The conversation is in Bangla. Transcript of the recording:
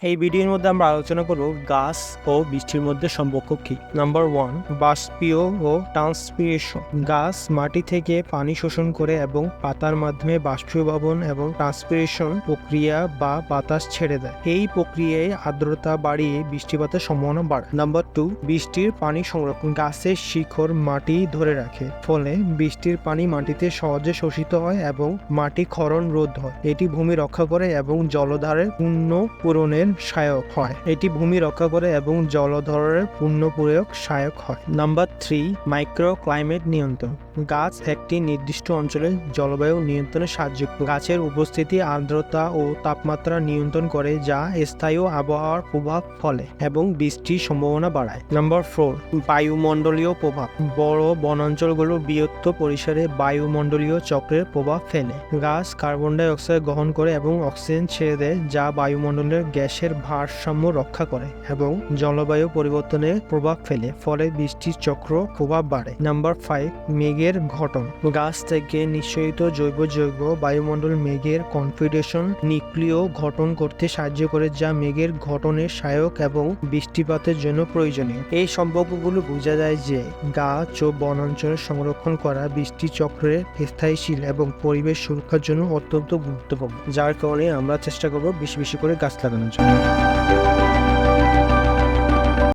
এই ভিডিওর মধ্যে আমরা আলোচনা করব গাছ ও বৃষ্টির মধ্যে সম্পর্ক কি। নাম্বার 1, বাষ্পীয় ও ট্রান্সপিরেশন। গাছ মাটি থেকে পানি শোষণ করে এবং পাতার মাধ্যমে বাষ্পীভবন এবং ট্রান্সপিরেশন প্রক্রিয়া বা বাতাস ছেড়ে দেয়। এই প্রক্রিয়ায় আর্দ্রতা বাড়িয়ে বৃষ্টিপাতের সম্ভাবনা বাড়ায়। নাম্বার 2, বৃষ্টির পানি সংরক্ষণ। গাছের শিকড় মাটি ধরে রাখে, ফলে বৃষ্টির পানি মাটিতে সহজে শোষিত হয় এবং মাটি ক্ষরণ রোধ হয়। এটি ভূমি রক্ষা করে এবং জলধারের পূরণের সহায়ক হয়। নাম্বার 3, মাইক্রো ক্লাইমেট নিয়ন্ত্রণ। গাছ একটি নির্দিষ্ট অঞ্চলের জলবায়ু নিয়ন্ত্রণে সাহায্য করে। গাছের উপস্থিতি আর্দ্রতা ও তাপমাত্রা নিয়ন্ত্রণ করে, যা স্থায়ী আবহাওয়ার প্রভাব ফলে এবং বৃষ্টির সম্ভাবনা বাড়ায়। নাম্বার 4, বায়ুমণ্ডলীয় প্রভাব। বড় বনাঞ্চলগুলো বৃহত্তর পরিসরে বায়ুমণ্ডলীয় চক্রের প্রভাব ফেলে। গাছ কার্বন ডাই অক্সাইড গ্রহণ করে এবং অক্সিজেন ছেড়ে দেয়, যা বায়ুমণ্ডলের গ্যাসের ভারসাম্য রক্ষা করে এবং জলবায়ু পরিবর্তনের প্রভাব ফেলে, ফলে বৃষ্টির চক্র প্রভাব বাড়ে। নাম্বার 5, মেঘের গঠন। গাছ থেকে নিঃসরিত জৈব যৌগ বায়ুমণ্ডল মেঘের কনফিডেশন নিউক্লিয় গঠন করতে সাহায্য করে, যা মেঘের গঠনের সহায়ক এবং বৃষ্টিপাতের জন্য প্রয়োজনীয়। এই সম্পর্কগুলো বোঝা যায় যে গাছ ও বনাঞ্চলের সংরক্ষণ করা বৃষ্টি চক্রের স্থায়ীশীল এবং পরিবেশ সুরক্ষার জন্য অত্যন্ত গুরুত্বপূর্ণ, যার কারণে আমরা চেষ্টা করব বেশি বেশি করে গাছ লাগানোর জন্য।